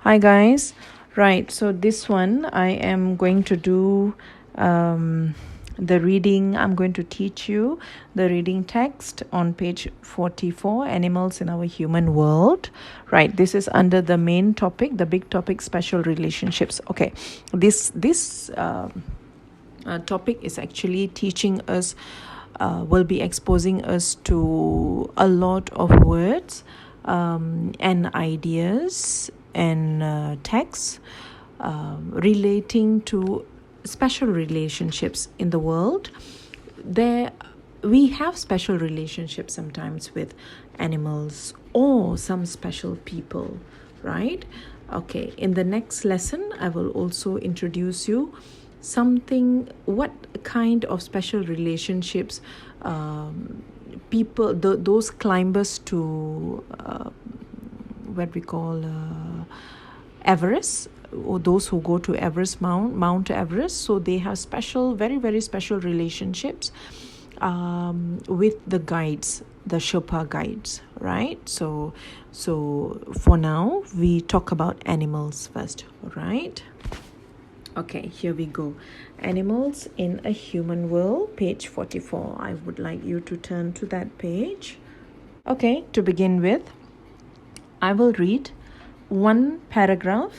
Hi guys. Right, so this one I am going to do the reading. I'm going to teach you the reading text on page 44, Animals in Our Human World. Right, this is under the main topic, the big topic, special relationships. Okay, this topic is actually teaching us, will be exposing us to a lot of words and ideas and texts relating to special relationships in the world. There we have special relationships sometimes with animals or some special people, right? Okay, in the next lesson I will also introduce you what kind of special relationships people those climbers to what we call Everest, or those who go to Mount Everest. So they have special, very, very special relationships with the guides, the Sherpa guides, right? So for now, we talk about animals first, right? Okay, here we go. Animals in a Human World, page 44. I would like you to turn to that page. Okay, to begin with, I will read one paragraph,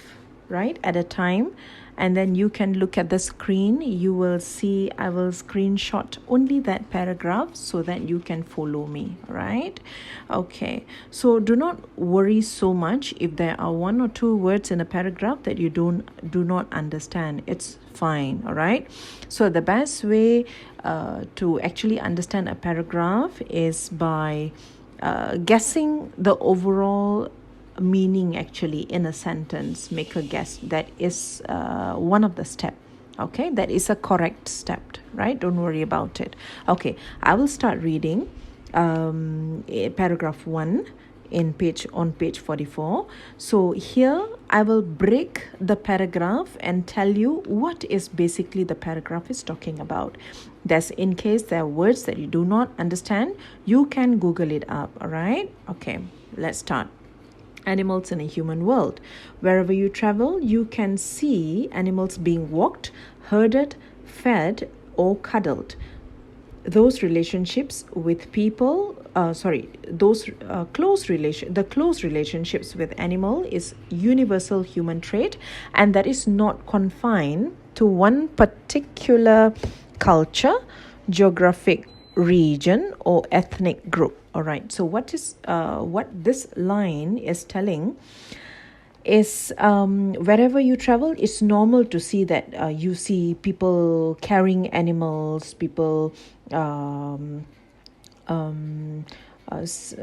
right, at a time, and then you can look at the screen. You will see I will screenshot only that paragraph so that you can follow me, right? Okay, so do not worry so much if there are one or two words in a paragraph that you do not understand. It's fine, all right? So the best way to actually understand a paragraph is by guessing the overall meaning actually in a sentence. Make a guess. That is one of the step. Okay, that is a correct step, right? Don't worry about it. Okay, I will start reading paragraph 1 on page 44. So here I will break the paragraph and tell you what is basically the paragraph is talking about. That's in case there are words that you do not understand, you can Google it up. All right, okay, let's start. Animals in a Human World. Wherever you travel, you can see animals being walked, herded, fed, or cuddled. Those relationships with people, the close relationships with animal is universal human trait, and that is not confined to one particular culture, geographic region, or ethnic group. All right, so what this line is telling is wherever you travel, it's normal to see that you see people carrying animals, people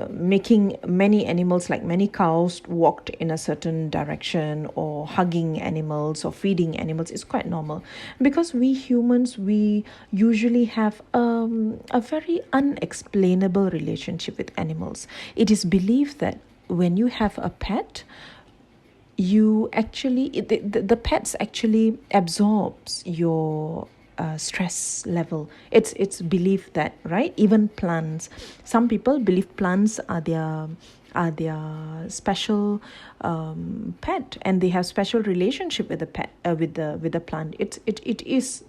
making many animals, like many cows, walked in a certain direction, or hugging animals or feeding animals is quite normal, because we humans, we usually have a very unexplainable relationship with animals. It is believed that when you have a pet, you actually the pets actually absorbs your stress level. It's believed that, right? Even plants, some people believe plants are their special pet, and they have special relationship with the pet, with the plant. It is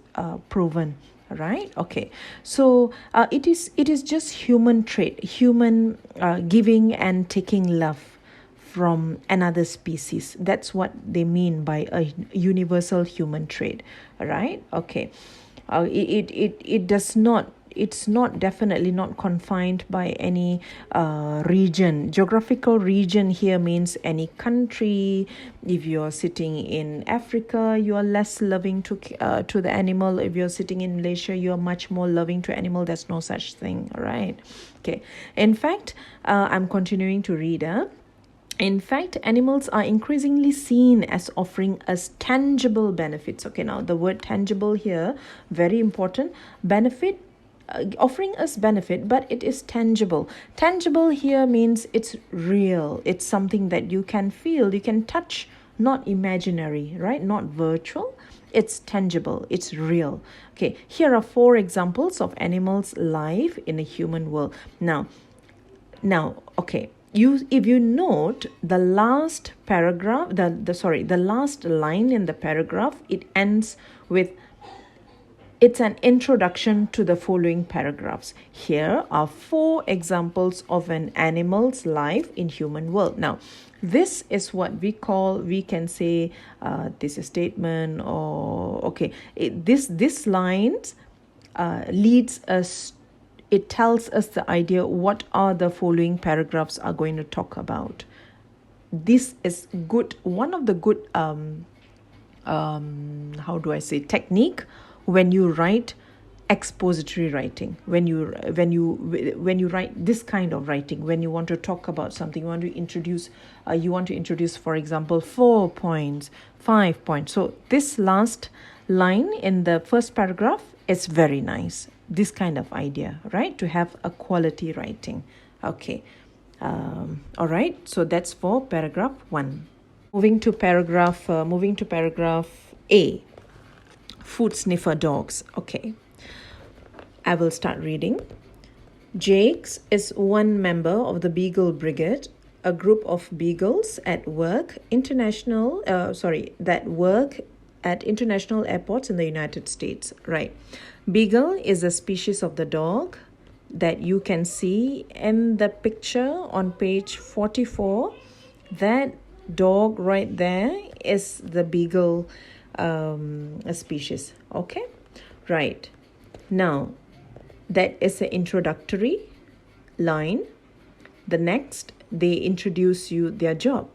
proven, right? Okay, so it is just human trait, human giving and taking love from another species. That's what they mean by a universal human trait, right? Okay, it does not, it's not, definitely not confined by any region. Geographical region here means any country. If you're sitting in Africa, you are less loving to the animal. If you're sitting in Malaysia, you're much more loving to animal. There's no such thing, right? Okay, in fact, I'm continuing to read. In fact, animals are increasingly seen as offering us tangible benefits. Okay, now the word tangible here, very important. Benefit, offering us benefit, but it is tangible. Tangible here means it's real. It's something that you can feel, you can touch, not imaginary, right? Not virtual. It's tangible, it's real. Okay, here are 4 examples of animals' life in a human world. Now, okay, if you note the last paragraph, the last line in the paragraph, it ends with, it's an introduction to the following paragraphs. Here are 4 examples of an animal's life in human world. Now, this is what we can say, this is statement, or okay, this lines leads us, it tells us the idea what are the following paragraphs are going to talk about. This is good, one of the good how do I say, technique when you write expository writing, when you write this kind of writing, when you want to talk about something, you want to introduce, for example, 4 points, 5 points. So this last line in the first paragraph is very nice, this kind of idea, right, to have a quality writing. Okay, all right, so that's for paragraph 1. Moving to paragraph A, food sniffer dogs. Okay, I will start reading. Jakes is one member of the Beagle Brigade, a group of beagles that work at international airports in the United States. Right. Beagle is a species of the dog that you can see in the picture on page 44. That dog right there is the beagle species. Okay, right. Now, that is an introductory line. The next, they introduce you their job.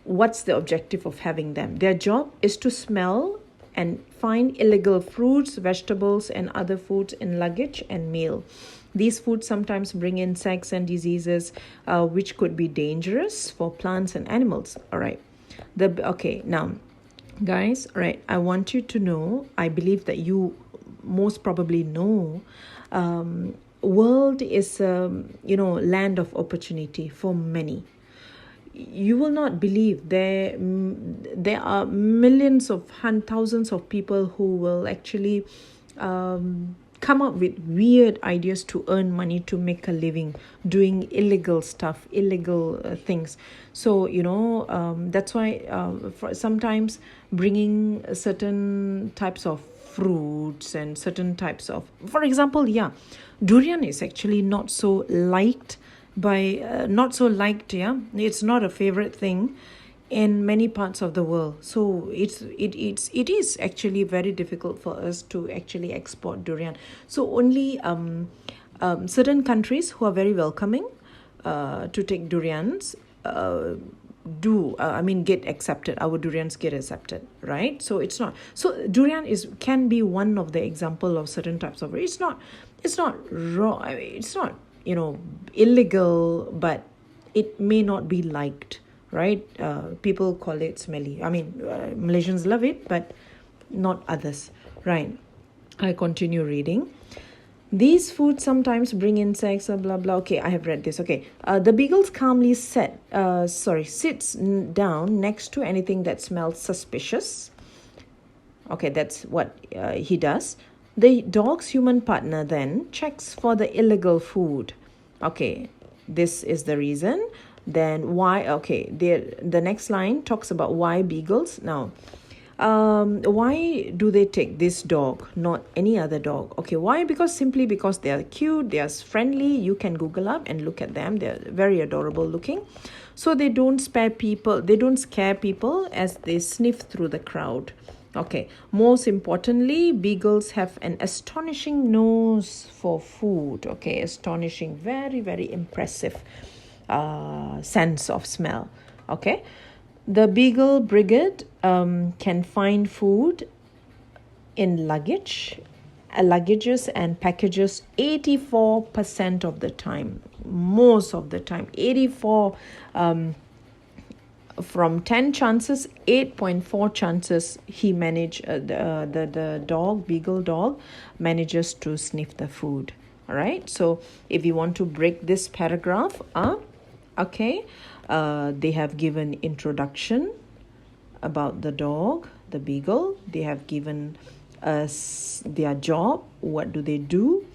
What's the objective of having them? Their job is to smell and find illegal fruits, vegetables, and other foods in luggage and mail. These foods sometimes bring insects and diseases, which could be dangerous for plants and animals. All right. Now, guys, all right, I want you to know, I believe that you most probably know, world is land of opportunity for many. You will not believe there are millions of thousands of people who will actually come up with weird ideas to earn money, to make a living doing illegal stuff, illegal things. So that's why for sometimes bringing certain types of fruits and certain types of, for example, durian is actually not so liked, it's not a favorite thing in many parts of the world. So it is actually very difficult for us to actually export durian. So only certain countries who are very welcoming to take durians get accepted. Our durians get accepted, right? So it's not, so durian can be one of the example of certain types of, it's not wrong. I mean, it's not illegal, but it may not be liked, right? People call it smelly. Malaysians love it, but not others, right? I continue reading. These foods sometimes bring insects, blah blah. Okay, I have read this. Okay, the beagles calmly sits down next to anything that smells suspicious. Okay, that's what he does. The dog's human partner then checks for the illegal food. Okay, this is the reason. Then why? Okay, the next line talks about why beagles. Now, why do they take this dog, not any other dog? Okay, why? Simply because they are cute, they are friendly. You can Google up and look at them. They're very adorable looking. So they don't scare people as they sniff through the crowd. Okay, most importantly, beagles have an astonishing nose for food. Okay, astonishing, very, very impressive sense of smell. Okay, the Beagle Brigade can find food in luggages and packages 84% of the time. Most of the time, 84. From 10 chances, 8.4 chances he the beagle dog manages to sniff the food. All right, so if you want to break this paragraph up, okay, they have given introduction about the dog, the beagle. They have given us their job, what do they do,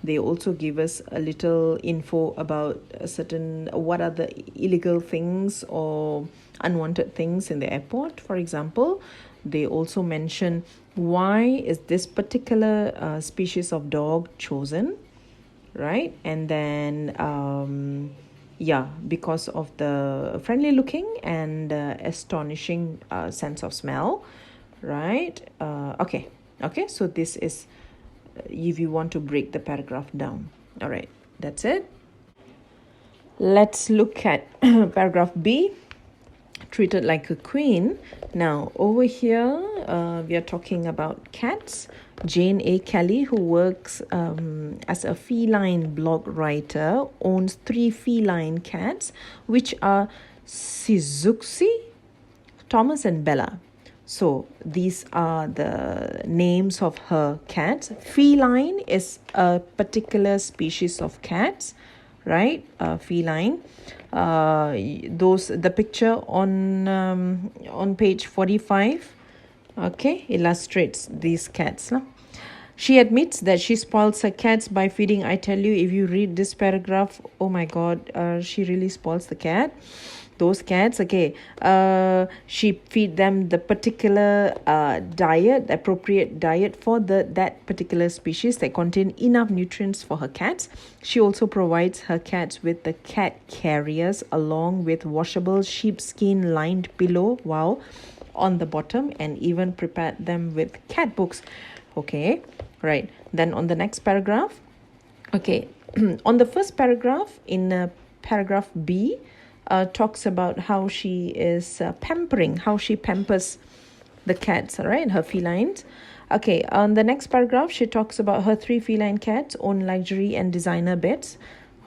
They also give us a little info about a certain what are the illegal things or unwanted things in the airport. For example, they also mention why is this particular species of dog chosen, right? And then yeah, because of the friendly looking and astonishing sense of smell, right? Okay, so this is if you want to break the paragraph down. All right, that's it. Let's look at paragraph B, treated like a queen. Now over here we are talking about cats. Jane A. Kelly, who works as a feline blog writer, owns 3 feline cats, which are Shizuki, Thomas and Bella. So these are the names of her cats. Feline is a particular species of cats, right? Feline. The picture on page 45, okay, illustrates these cats. No? She admits that she spoils her cats by feeding. I tell you, if you read this paragraph, oh my God, she really spoils the cat. Those cats, okay, she feed them the particular diet, appropriate diet for that particular species that contain enough nutrients for her cats. She also provides her cats with the cat carriers along with washable sheepskin lined pillow, wow, on the bottom, and even prepared them with cat books. Okay, right. Then on the next paragraph, okay, on the first paragraph in paragraph B, talks about how she is how she pampers the cats, all right, her felines. Okay, on the next paragraph, she talks about her 3 feline cats own luxury and designer beds.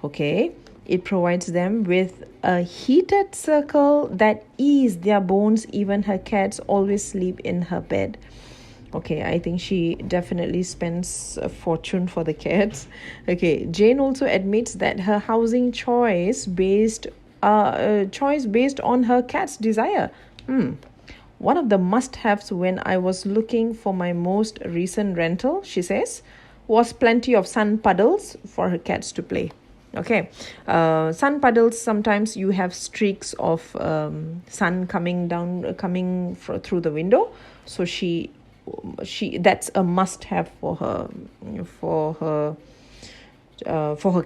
Okay, it provides them with a heated circle that ease their bones. Even her cats always sleep in her bed. Okay, I think she definitely spends a fortune for the cats. Okay, Jane also admits that her housing choice based on her cat's desire. One of the must-haves when I was looking for my most recent rental, she says, was plenty of sun puddles for her cats to play. Okay, sun puddles, sometimes you have streaks of sun coming through the window. So she that's a must-have for her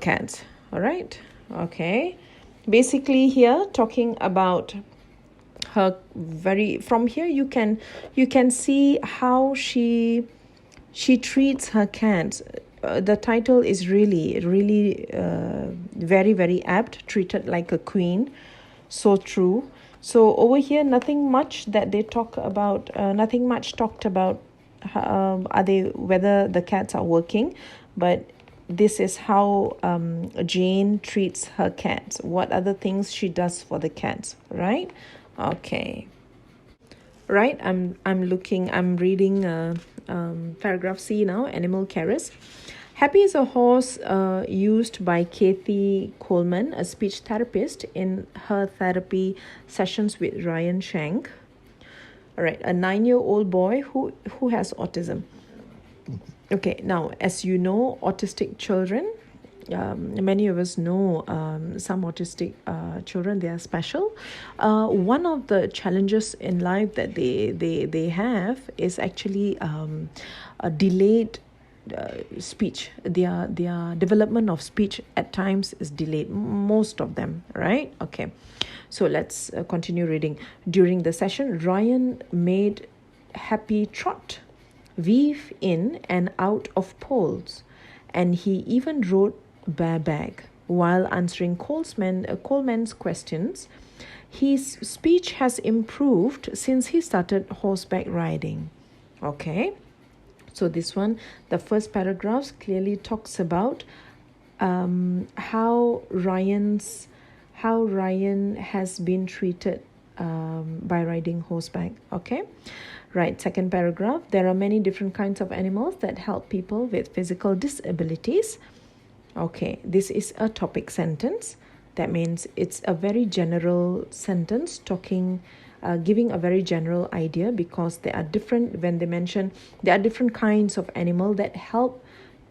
cats. All right. Okay. Basically, here talking about her from here you can see how she treats her cats. The title is really very very apt, treated like a queen. So true. So over here, nothing much talked about are they whether the cats are working, but this is how Jane treats her cats. What are the things she does for the cats, right? Okay. Right, I'm reading paragraph C now, animal carers. Happy is a horse used by Kathy Coleman, a speech therapist, in her therapy sessions with Ryan Shank. All right, a 9-year-old boy who has autism. Okay, now, as you know, autistic children, many of us know some autistic children, they are special. One of the challenges in life that they have is actually a delayed speech. Their development of speech at times is delayed, most of them, right? Okay, so let's continue reading. During the session, Ryan made Happy trot, weave in and out of poles, and he even rode bareback while answering Coleman's questions. His speech has improved since he started horseback riding. Okay, so this one, the first paragraph clearly talks about how Ryan has been treated by riding horseback. Okay, right, second paragraph, there are many different kinds of animals that help people with physical disabilities. Okay, this is a topic sentence. That means it's a very general sentence giving a very general idea, because there are different, when they mention there are different kinds of animal that help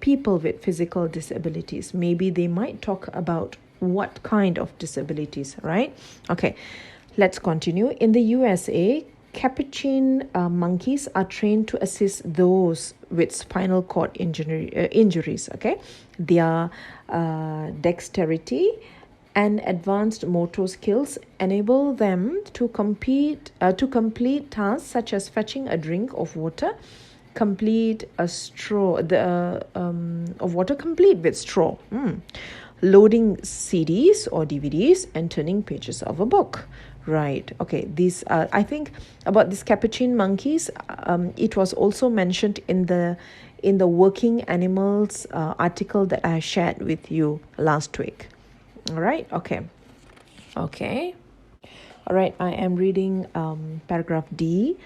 people with physical disabilities. Maybe they might talk about what kind of disabilities, right? Okay, let's continue. In the USA, capuchin monkeys are trained to assist those with spinal cord injuries. Okay, their dexterity and advanced motor skills enable them to complete tasks such as fetching a drink of water, complete a straw the of water complete with straw, loading CDs or DVDs, and turning pages of a book. Right. Okay. These I think about these capuchin monkeys. It was also mentioned in the working animals article that I shared with you last week. All right. Okay. All right. I am reading paragraph D.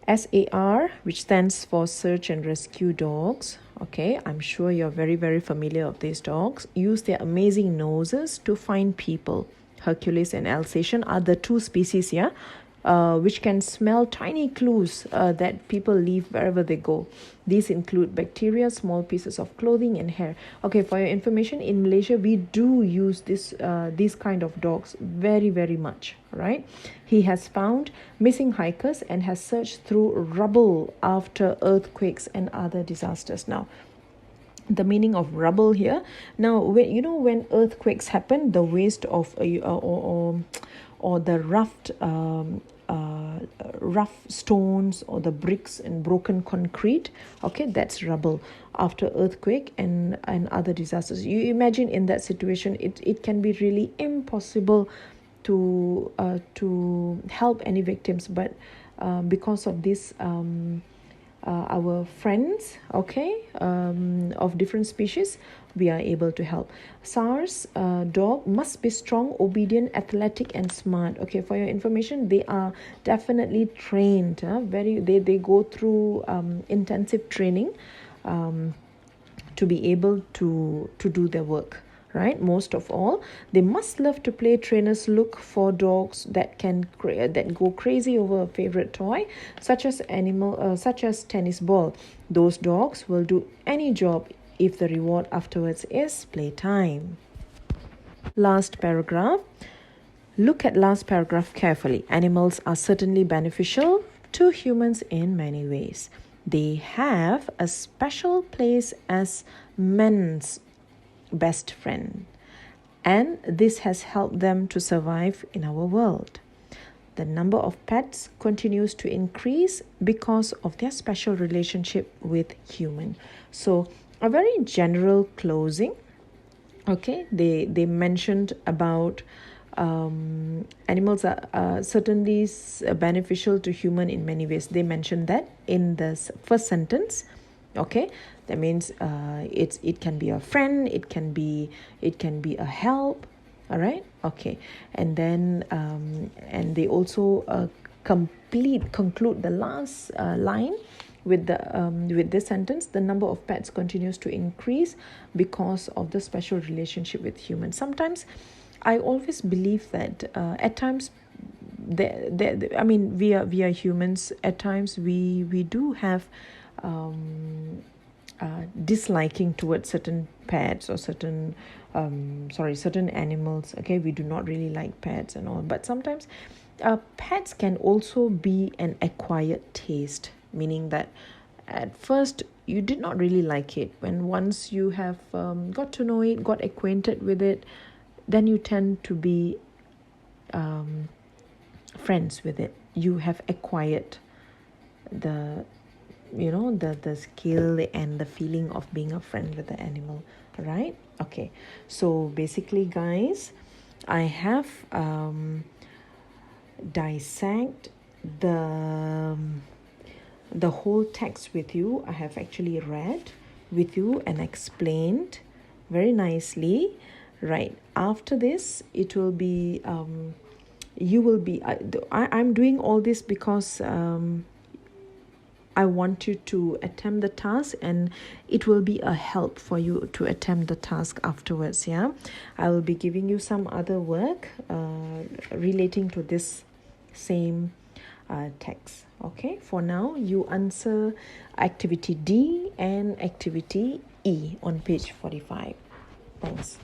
SAR, which stands for Search and Rescue Dogs. Okay, I'm sure you're very, very familiar with these dogs. Use their amazing noses to find people. Hercules and Alsatian are the two species here, which can smell tiny clues that people leave wherever they go. These include bacteria, small pieces of clothing, and hair. Okay, for your information, in Malaysia, we do use these kind of dogs very, very much, right? He has found missing hikers and has searched through rubble after earthquakes and other disasters. Now, the meaning of rubble here. Now, when earthquakes happen, the waste of or the rough stones or the bricks and broken concrete, okay, that's rubble after earthquake and other disasters. You imagine in that situation, it can be really impossible to help any victims, but because of this our friends, okay, of different species, we are able to help. SARS dog must be strong, obedient, athletic, and smart. Okay, for your information, they are definitely trained. They go through intensive training to be able to do their work. Right, most of all, they must love to play. Trainers look for dogs that go crazy over a favorite toy, such as tennis ball. Those dogs will do any job if the reward afterwards is playtime. Last paragraph. Look at last paragraph carefully. Animals are certainly beneficial to humans in many ways. They have a special place as men's best friend, and this has helped them to survive in our world. The number of pets continues to increase because of their special relationship with human. So a very general closing. Okay, they mentioned about animals are certainly beneficial to human in many ways. They mentioned that in the first sentence. Okay, that means it can be a friend, it can be a help. All right. Okay, and then and they also conclude the last line with this sentence. The number of pets continues to increase because of the special relationship with humans. Sometimes I always believe that at times I mean, we are humans. At times we do have disliking towards certain pets or certain animals. Okay, we do not really like pets and all, but sometimes pets can also be an acquired taste, meaning that at first you did not really like it. When once you have got to know it, got acquainted with it, then you tend to be friends with it. You have acquired the skill and the feeling of being a friend with the animal, right? Okay, so basically, guys, I have dissect the whole text with you. I have actually read with you and explained very nicely. Right after this, it will be you will be I'm doing all this because I want you to attempt the task, and it will be a help for you to attempt the task afterwards. Yeah, I will be giving you some other work relating to this same text. Okay, for now you answer activity D and activity E on page 45. Thanks.